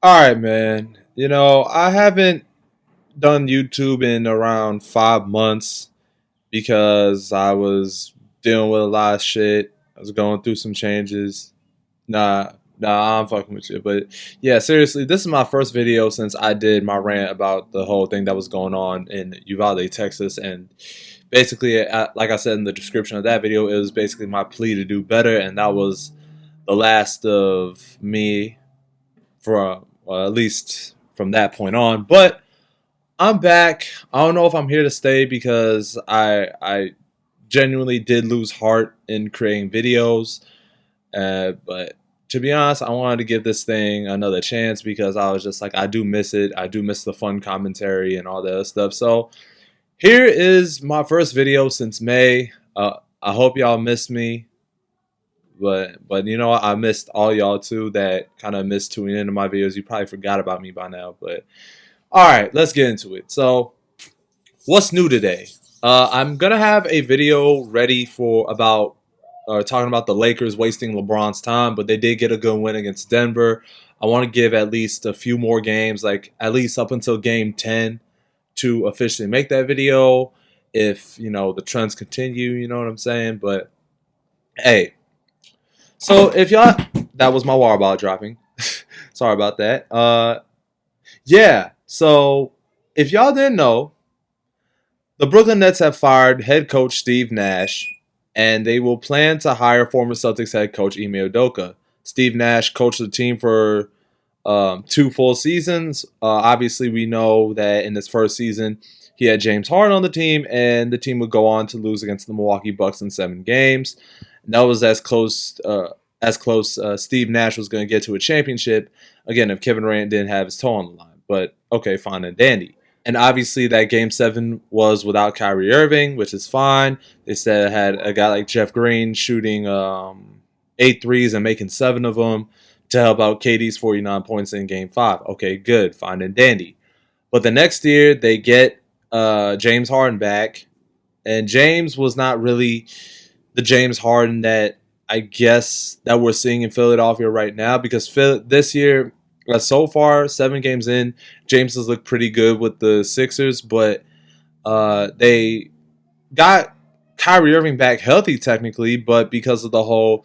All right, man. I haven't done YouTube in around 5 months because I was dealing with a lot of shit. I was going through some changes. I'm fucking with you. But yeah, seriously, this is my first video since I did my rant about the whole thing that was going on in Uvalde, Texas. And basically, like I said in the description of that video, it was basically my plea to do better. And that was the last of me for well, at least from that point on. But I'm back. I don't know if I'm here to stay because I genuinely did lose heart in creating videos. But to be honest, I wanted to give this thing another chance because I was just like, I do miss it. I do miss the fun commentary and all that other stuff. So here is my first video since May. I hope y'all missed me. But you know what? I missed all y'all too that kind of missed tuning into my videos. You probably forgot about me by now. But all right, let's get into it. So what's new today? I'm gonna have a video ready for about talking about the Lakers wasting LeBron's time, but they did get a good win against Denver. I want to give at least a few more games, like at least up until game 10, to officially make that video. If the trends continue, you know what I'm saying. But hey, so if y'all, that was my water bottle dropping. Sorry about that. Yeah. So if y'all didn't know, the Brooklyn Nets have fired head coach Steve Nash, and they will plan to hire former Celtics head coach Ime Udoka. Steve Nash coached the team for 2 full seasons. Obviously, we know that in his first season, he had James Harden on the team, and the team would go on to lose against the Milwaukee Bucks in 7 games. And that was as close Steve Nash was going to get to a championship. Again, if Kevin Durant didn't have his toe on the line. But okay, fine and dandy. And obviously, that game 7 was without Kyrie Irving, which is fine. They said it had a guy like Jeff Green shooting 8 threes and making 7 of them to help out KD's 49 points in game 5. Okay, good, fine and dandy. But the next year, they get James Harden back, and James was not really the James Harden that I guess that we're seeing in Philadelphia right now, because this year, so far, 7 games in, James has looked pretty good with the Sixers, but they got Kyrie Irving back healthy technically, but because of the whole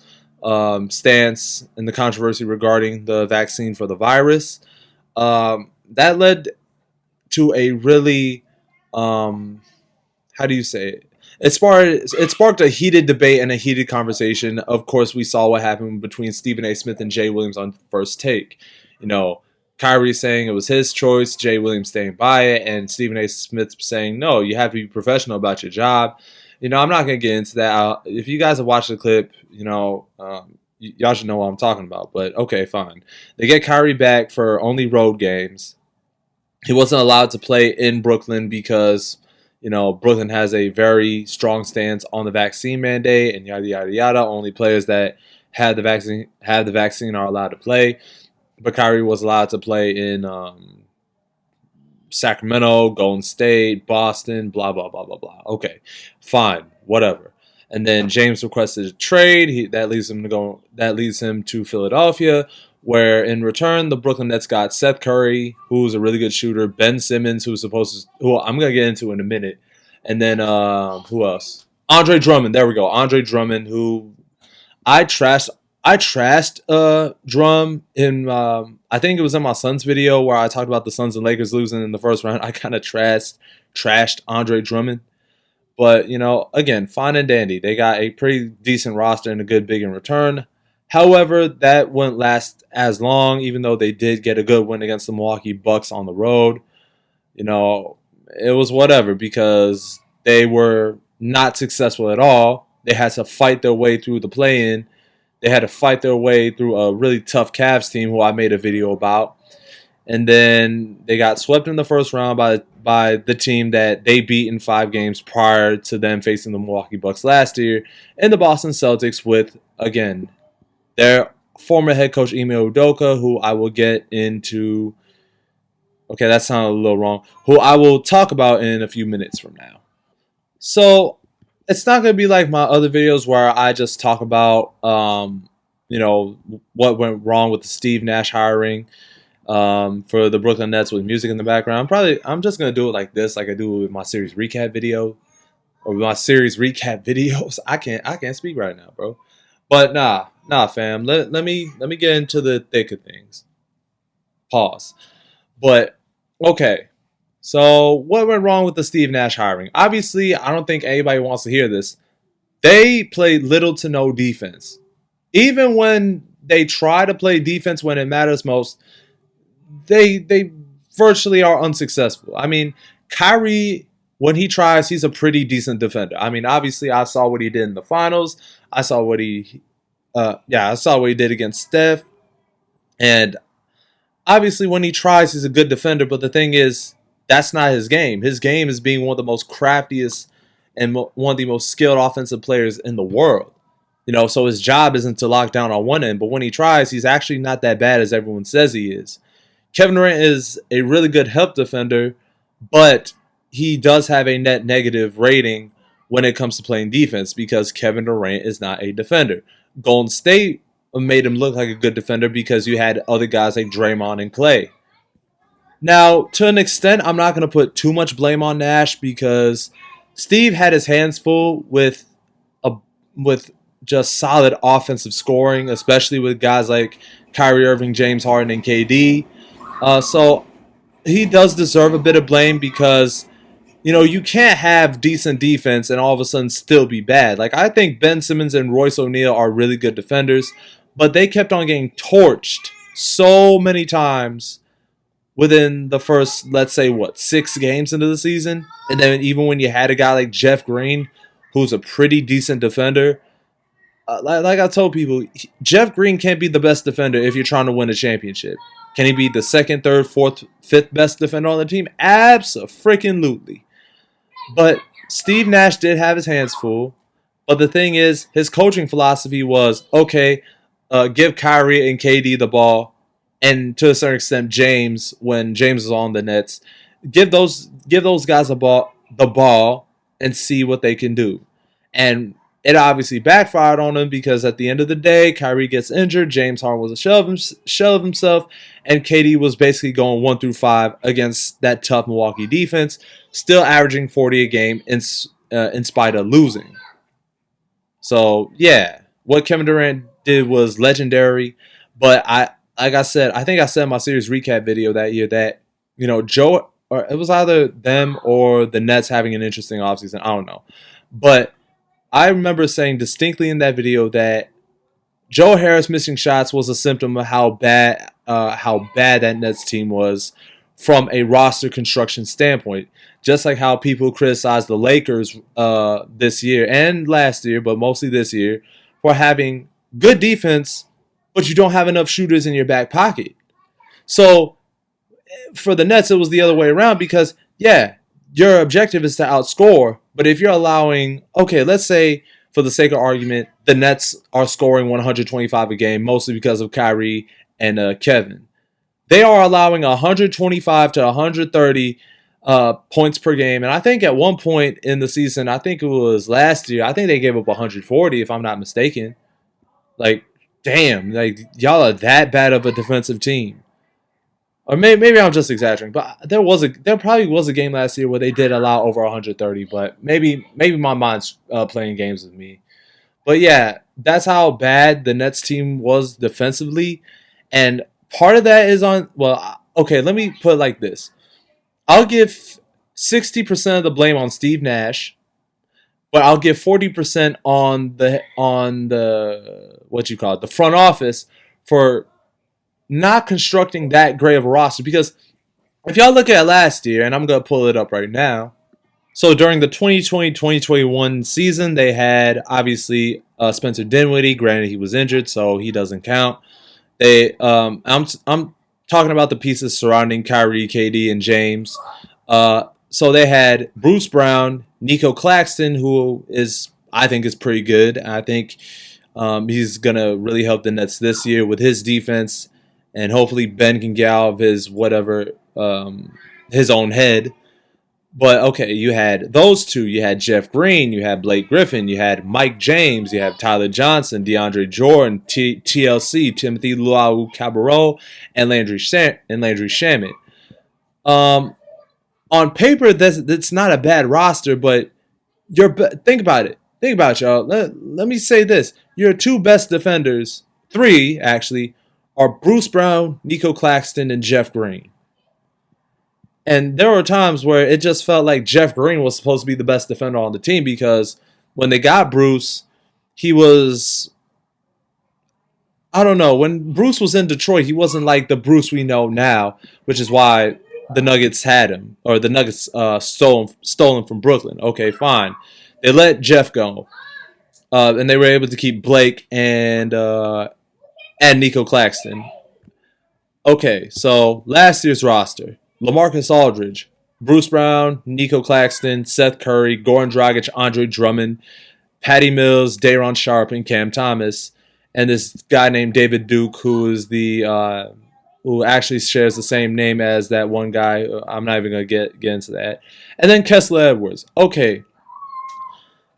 stance and the controversy regarding the vaccine for the virus, that led to a really, how do you say it? It sparked a heated debate and a heated conversation. Of course, we saw what happened between Stephen A. Smith and Jay Williams on First Take. Kyrie saying it was his choice, Jay Williams staying by it, and Stephen A. Smith saying, no, you have to be professional about your job. I'm not going to get into that. If you guys have watched the clip, y'all should know what I'm talking about. But okay, fine. They get Kyrie back for only road games. He wasn't allowed to play in Brooklyn because Brooklyn has a very strong stance on the vaccine mandate and yada yada yada. Only players that had the vaccine are allowed to play. But Kyrie was allowed to play in Sacramento, Golden State, Boston, blah blah blah blah blah. Okay, fine, whatever. And then James requested a trade. That leads him to Philadelphia, where in return the Brooklyn Nets got Seth Curry, who's a really good shooter, Ben Simmons, who I'm gonna get into in a minute, and then who else? Andre Drummond. There we go. Andre Drummond, who I trashed. I trashed Drum in I think it was in my Suns video where I talked about the Suns and Lakers losing in the first round. I kind of trashed Andre Drummond. But, again, fine and dandy. They got a pretty decent roster and a good big in return. However, that wouldn't last as long, even though they did get a good win against the Milwaukee Bucks on the road. It was whatever because they were not successful at all. They had to fight their way through the play-in. They had to fight their way through a really tough Cavs team who I made a video about. And then they got swept in the first round by the team that they beat in 5 games prior to them facing the Milwaukee Bucks last year, and the Boston Celtics with, again, their former head coach Ime Udoka, who I will get into. Okay, that sounded a little wrong. Who I will talk about in a few minutes from now. So it's not going to be like my other videos where I just talk about, what went wrong with the Steve Nash hiring. for the Brooklyn Nets with music in the background. I'm just gonna do it like this, like I do with my series recap video or my series recap videos. I can't speak right now, bro. But nah, fam. Let me get into the thick of things. Pause. But okay. So what went wrong with the Steve Nash hiring? Obviously, I don't think anybody wants to hear this. They played little to no defense. Even when they try to play defense when it matters most, they virtually are unsuccessful. I mean, Kyrie, when he tries, he's a pretty decent defender. I mean, obviously, I saw what he did in the finals. I saw what I saw what he did against Steph, and obviously, when he tries, he's a good defender. But the thing is, that's not his game. His game is being one of the most craftiest and one of the most skilled offensive players in the world. So his job isn't to lock down on one end, but when he tries, he's actually not that bad as everyone says he is. Kevin Durant is a really good help defender, but he does have a net negative rating when it comes to playing defense because Kevin Durant is not a defender. Golden State made him look like a good defender because you had other guys like Draymond and Clay. Now, to an extent, I'm not going to put too much blame on Nash because Steve had his hands full with just solid offensive scoring, especially with guys like Kyrie Irving, James Harden, and KD. So he does deserve a bit of blame because you can't have decent defense and all of a sudden still be bad. Like, I think Ben Simmons and Royce O'Neal are really good defenders, but they kept on getting torched so many times within the first, let's say, 6 games into the season. And then even when you had a guy like Jeff Green, who's a pretty decent defender, like I told people, Jeff Green can't be the best defender if you're trying to win a championship. Can he be the second, third, fourth, fifth best defender on the team? Abso-freaking-lutely. But Steve Nash did have his hands full. But the thing is, his coaching philosophy was, okay, give Kyrie and KD the ball, and to a certain extent, James, when James is on the Nets, give those guys the ball, and see what they can do. And it obviously backfired on him because at the end of the day, Kyrie gets injured, James Harden was a shell of himself, and KD was basically going 1 through 5 against that tough Milwaukee defense, still averaging 40 a game in spite of losing. So yeah, what Kevin Durant did was legendary, but like I said, I think I said in my series recap video that year that Joe, or it was either them or the Nets having an interesting offseason. I don't know, but I remember saying distinctly in that video that Joe Harris missing shots was a symptom of how bad that Nets team was from a roster construction standpoint. Just like how people criticize the Lakers this year and last year, but mostly this year, for having good defense, but you don't have enough shooters in your back pocket. So for the Nets, it was the other way around because, yeah, your objective is to outscore, but if you're allowing, okay, let's say for the sake of argument, the Nets are scoring 125 a game, mostly because of Kyrie and Kevin. They are allowing 125 to 130 points per game, and I think at one point in the season, I think it was last year, I think they gave up 140 if I'm not mistaken. Like, damn, like y'all are that bad of a defensive team. Or maybe I'm just exaggerating, but there probably was a game last year where they did allow over 130, but maybe my mind's playing games with me. But yeah, that's how bad the Nets team was defensively, and part of that is okay, let me put it like this. I'll give 60% of the blame on Steve Nash, but I'll give 40% on the the front office for not constructing that great of a roster. Because if y'all look at last year, and I'm going to pull it up right now. So during the 2020-2021 season, they had obviously Spencer Dinwiddie. Granted, he was injured, so he doesn't count. I'm talking about the pieces surrounding Kyrie, KD, and James. So they had Bruce Brown, Nico Claxton, who I think is pretty good. I think he's gonna really help the Nets this year with his defense. And hopefully Ben can get out of his own head. But okay, you had those two. You had Jeff Green, you had Blake Griffin, you had Mike James, you have Tyler Johnson, DeAndre Jordan, TLC, Timothy Luau Cabarro, and Landry Shamet. Um, on paper, that's not a bad roster, but think about it. Think about it, y'all. Let me say this: your two best defenders, three actually, are Bruce Brown, Nico Claxton, and Jeff Green. And there were times where it just felt like Jeff Green was supposed to be the best defender on the team because when they got Bruce, he was, I don't know, when Bruce was in Detroit, he wasn't like the Bruce we know now, which is why the Nuggets had him, or the Nuggets stolen from Brooklyn. Okay, fine. They let Jeff go, and they were able to keep Blake and Nico Claxton. Okay, so last year's roster: LaMarcus Aldridge, Bruce Brown, Nico Claxton, Seth Curry, Goran Dragic, Andre Drummond, Patty Mills, Day'Ron Sharpe, and Cam Thomas, and this guy named David Duke, who actually shares the same name as that one guy. I'm not even gonna get into that. And then Kessler Edwards. Okay.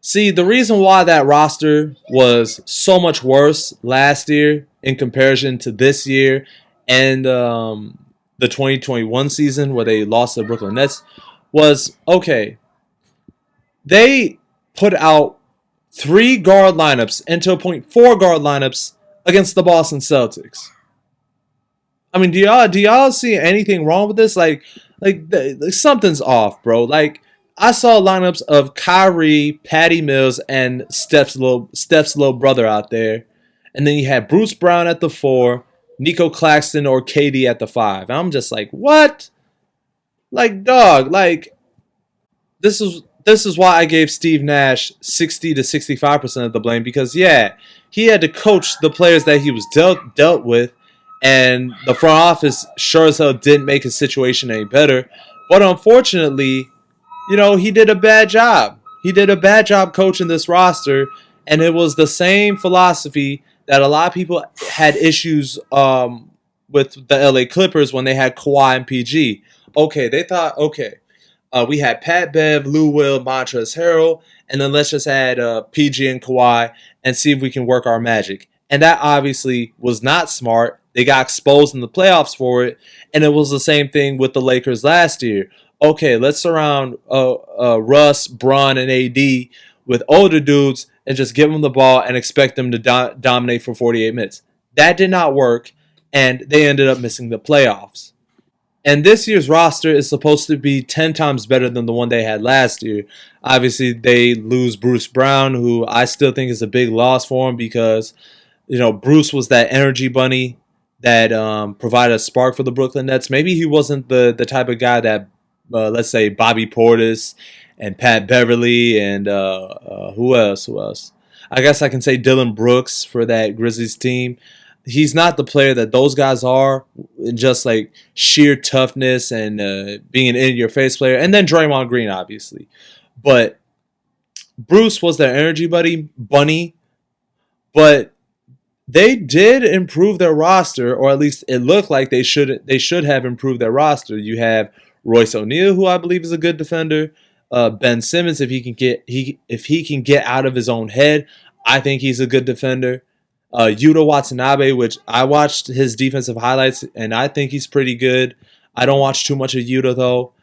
See, the reason why that roster was so much worse last year in comparison to this year and the 2021 season where they lost to the Brooklyn Nets was, okay, they put out 3 guard lineups and to a point 4 guard lineups against the Boston Celtics. I mean, do y'all see anything wrong with this? Like something's off, bro. Like I saw lineups of Kyrie, Patty Mills, and Steph's little brother out there, and then you had Bruce Brown at the 4, Nico Claxton or KD at the 5. And I'm just like, what? Like, dog, like this is why I gave Steve Nash 60 to 65% of the blame because yeah, he had to coach the players that he was dealt with, and the front office sure as hell didn't make his situation any better. But unfortunately, he did a bad job. He did a bad job coaching this roster, and it was the same philosophy that a lot of people had issues with the LA Clippers when they had Kawhi and PG. Okay, they thought, okay, we had Pat Bev, Lou Will, Montrezl Harrell, and then let's just add PG and Kawhi and see if we can work our magic. And that obviously was not smart. They got exposed in the playoffs for it, and it was the same thing with the Lakers last year. Okay, let's surround Russ, Bron, and AD with older dudes and just give them the ball and expect them to dominate for 48 minutes. That did not work, and they ended up missing the playoffs. And this year's roster is supposed to be 10 times better than the one they had last year. Obviously, they lose Bruce Brown, who I still think is a big loss for him because, Bruce was that energy bunny that provided a spark for the Brooklyn Nets. Maybe he wasn't the type of guy that, let's say, Bobby Portis and Pat Beverly and who else? I guess I can say Dylan Brooks for that Grizzlies team. He's not the player that those guys are, just like sheer toughness and being an in-your-face player. And then Draymond Green, obviously. But Bruce was their energy bunny, but they did improve their roster, or at least it looked like they should have improved their roster. You have Royce O'Neal, who I believe is a good defender. Ben Simmons, if he can get out of his own head, I think he's a good defender. Yuta Watanabe, which I watched his defensive highlights, and I think he's pretty good. I don't watch too much of Yuta, though.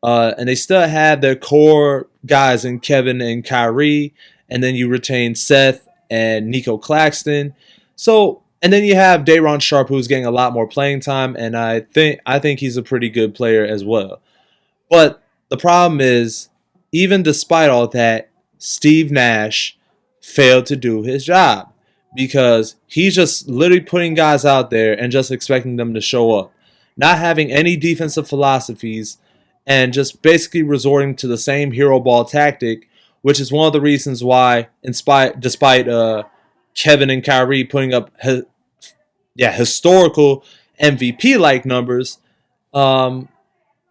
And they still have their core guys in Kevin and Kyrie, and then you retain Seth and Nico Claxton. So, and then you have Day'Ron Sharpe, who's getting a lot more playing time, and I think he's a pretty good player as well. But the problem is, even despite all that, Steve Nash failed to do his job. Because he's just literally putting guys out there and just expecting them to show up. Not having any defensive philosophies and just basically resorting to the same hero ball tactic, which is one of the reasons why, despite Kevin and Kyrie putting up historical MVP-like numbers,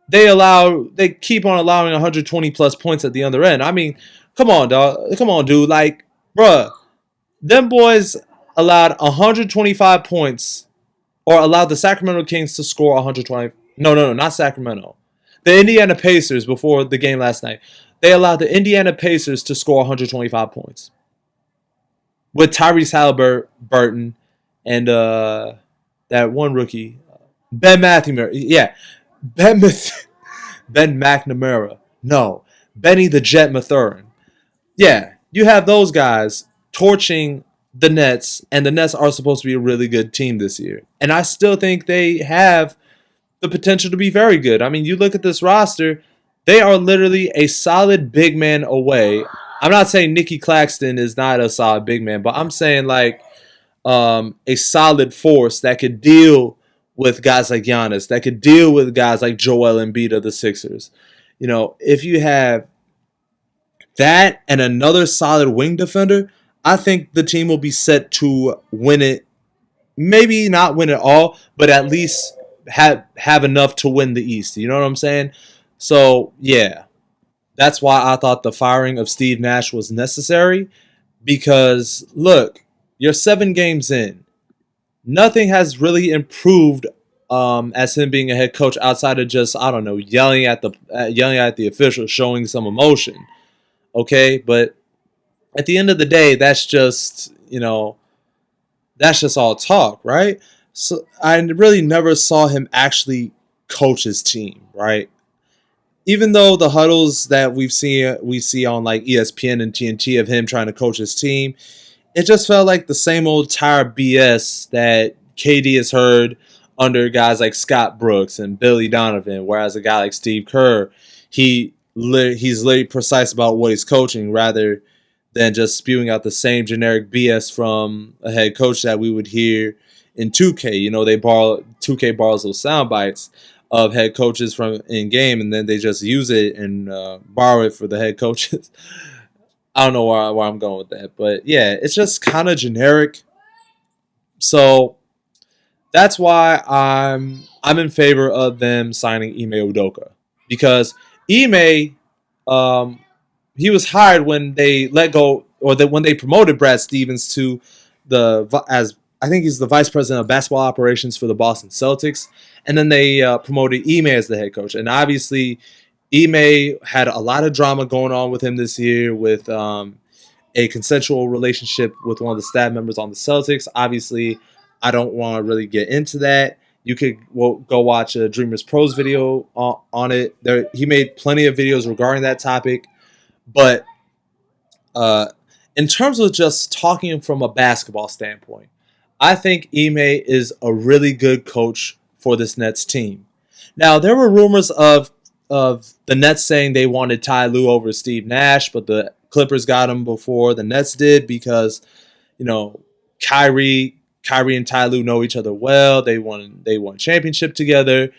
they keep on allowing 120 plus points at the other end. I mean, come on, dog. Come on, dude. Like, bruh. Them boys allowed 125 points, or allowed the Sacramento Kings to score 120. No, not Sacramento. The Indiana Pacers, before the game last night, they allowed the Indiana Pacers to score 125 points with Tyrese Halliburton and that one rookie, Ben McNamara. Yeah, Ben Ben McNamara. No, Benny the Jet Mathurin. Yeah, you have those guys torching the Nets, and the Nets are supposed to be a really good team this year. And I still think they have the potential to be very good. I mean, you look at this roster, they are literally a solid big man away. I'm not saying Nicky Claxton is not a solid big man, but I'm saying like a solid force that could deal with guys like Giannis, that could deal with guys like Joel Embiid of the Sixers. You know, if you have that and another solid wing defender, I think the team will be set to win it. Maybe not win it all, but at least have enough to win the East. You know what I'm saying? So, yeah. That's why I thought the firing of Steve Nash was necessary. Because, look, you're 7 games in. Nothing has really improved as him being a head coach outside of just, I don't know, yelling at the officials, showing some emotion. Okay? But at the end of the day, that's just, that's just all talk, right? So I really never saw him actually coach his team, right? Even though the huddles that we see on like ESPN and TNT of him trying to coach his team, it just felt like the same old tired BS that KD has heard under guys like Scott Brooks and Billy Donovan. Whereas a guy like Steve Kerr, he's literally precise about what he's coaching rather than just spewing out the same generic BS from a head coach that we would hear in 2K. You know, 2K borrows those sound bites of head coaches from in game, and then they just use it and borrow it for the head coaches. I don't know where I'm going with that, but yeah, it's just kind of generic. So that's why I'm in favor of them signing Ime Udoka, because Ime, he was hired when they let go, or when they promoted Brad Stevens to as I think he's the vice president of basketball operations for the Boston Celtics, and then they promoted Ime as the head coach. And obviously, Ime had a lot of drama going on with him this year with a consensual relationship with one of the staff members on the Celtics. Obviously, I don't want to really get into that. You could go watch a Dreamers Pros video on it. He made plenty of videos regarding that topic. But in terms of just talking from a basketball standpoint, I think Ime is a really good coach for this Nets team. Now, there were rumors of the Nets saying they wanted Ty Lue over Steve Nash, but the Clippers got him before the Nets did because, Kyrie and Ty Lue know each other well. They won a championship together,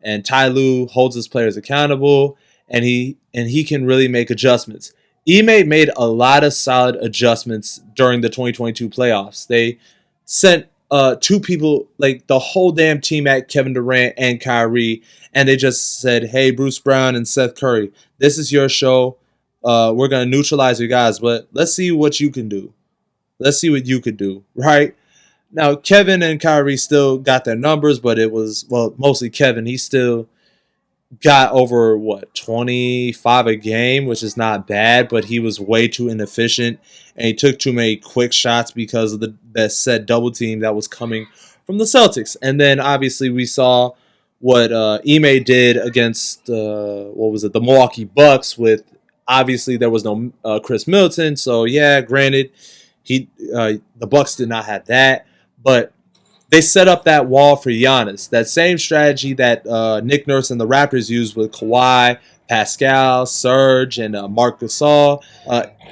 and Ty Lue holds his players accountable, and he can really make adjustments. Ime made a lot of solid adjustments during the 2022 playoffs. They sent 2 people, like the whole damn team at Kevin Durant and Kyrie, and they just said, hey, Bruce Brown and Seth Curry, this is your show. We're going to neutralize you guys, but let's see what you can do. Let's see what you could do, right? Now, Kevin and Kyrie still got their numbers, but it was, mostly Kevin. He still got over 25 a game, which is not bad, but he was way too inefficient, and he took too many quick shots because of that said double team that was coming from the Celtics. And then obviously we saw what Ime did against the Milwaukee Bucks. With obviously there was no Chris Middleton, so yeah, granted the Bucks did not have that, but they set up that wall for Giannis. That same strategy that Nick Nurse and the Raptors used with Kawhi, Pascal, Serge, and Marc Gasol.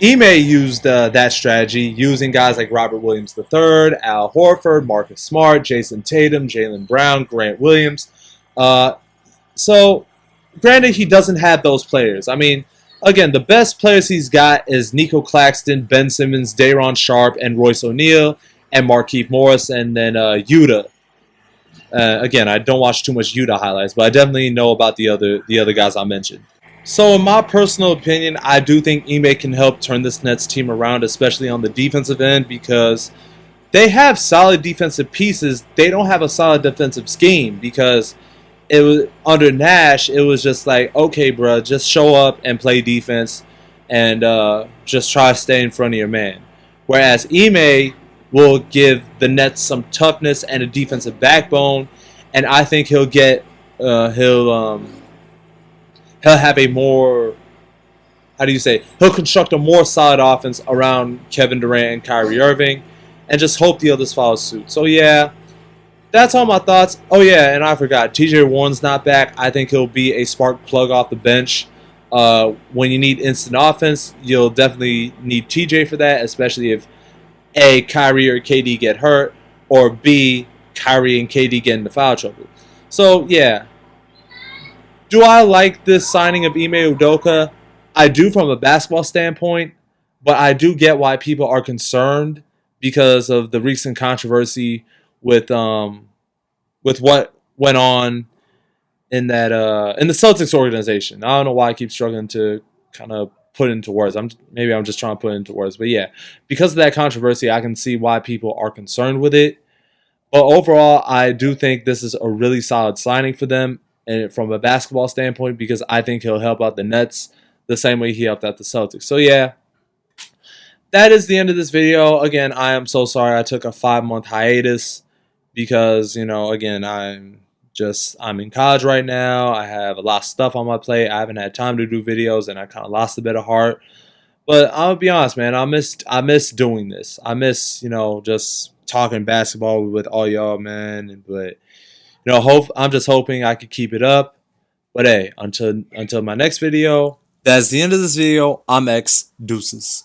Ime used that strategy using guys like Robert Williams III, Al Horford, Marcus Smart, Jason Tatum, Jaylen Brown, Grant Williams. So, granted, he doesn't have those players. I mean, again, the best players he's got is Nico Claxton, Ben Simmons, Day'Ron Sharpe, and Royce O'Neal, and Markieff Morris, and then Udoka. Again, I don't watch too much Udoka highlights, but I definitely know about the other guys I mentioned. So in my personal opinion, I do think Ime can help turn this Nets team around, especially on the defensive end, because they have solid defensive pieces. They don't have a solid defensive scheme because it was under Nash. It was just like, okay, bro, just show up and play defense, and just try to stay in front of your man. Whereas Ime will give the Nets some toughness and a defensive backbone, and I think he'll get he'll have a more, how do you say, he'll construct a more solid offense around Kevin Durant and Kyrie Irving, and just hope the others follow suit. So yeah, that's all my thoughts. Oh yeah, and I forgot, TJ Warren's not back. I think he'll be a spark plug off the bench. When you need instant offense, you'll definitely need TJ for that, especially if A, Kyrie or KD get hurt, or B, Kyrie and KD get into foul trouble. So yeah, do I like this signing of Ime Udoka? I do from a basketball standpoint, but I do get why people are concerned because of the recent controversy with what went on in the Celtics organization. I don't know why I keep struggling to kind of put into words. Maybe I'm just trying to put it into words, but yeah, because of that controversy, I can see why people are concerned with it. But overall, I do think this is a really solid signing for them, and from a basketball standpoint, because I think he'll help out the Nets the same way he helped out the Celtics. So yeah, that is the end of this video. Again, I am so sorry I took a 5-month hiatus because, again, I'm in college right now. I have a lot of stuff on my plate. I haven't had time to do videos, and I kind of lost a bit of heart. But I'll be honest, man, I miss doing this. I miss, just talking basketball with all y'all, man. But I'm just hoping I could keep it up. But hey, until my next video, that's the end of this video. I'm X Deuces.